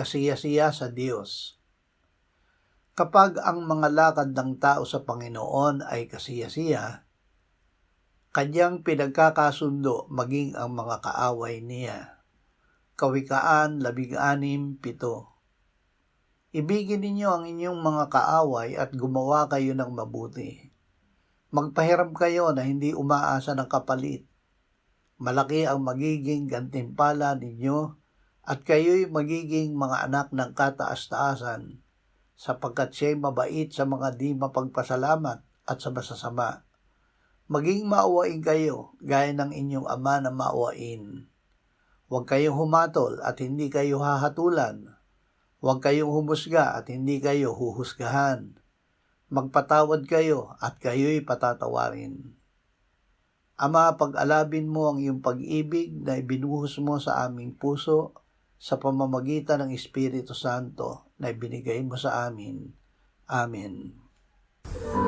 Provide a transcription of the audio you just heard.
kasiya-siya sa Diyos. Kapag ang mga lakad ng tao sa Panginoon ay kasiya-siya, kanyang pinagkakasundo maging ang mga kaaway niya. Kawikaan 16:7. Ibigin ninyo ang inyong mga kaaway at gumawa kayo ng mabuti. Magpahiram kayo na hindi umaasa ng kapalit. Malaki ang magiging gantimpala ninyo at kayo'y magiging mga anak ng kataas-taasan, sapagkat siya'y mabait sa mga di mapagpasalamat at sa masasama. Maging maawain kayo, gaya ng inyong Ama na maawain. Huwag kayong humatol at hindi kayo hahatulan. Huwag kayong humusga at hindi kayo huhusgahan. Magpatawad kayo at kayo'y patatawarin. Ama, pag-alabin mo ang iyong pag-ibig na ibinuhos mo sa aming puso sa pamamagitan ng Espiritu Santo na ibinigay mo sa amin. Amen. Sa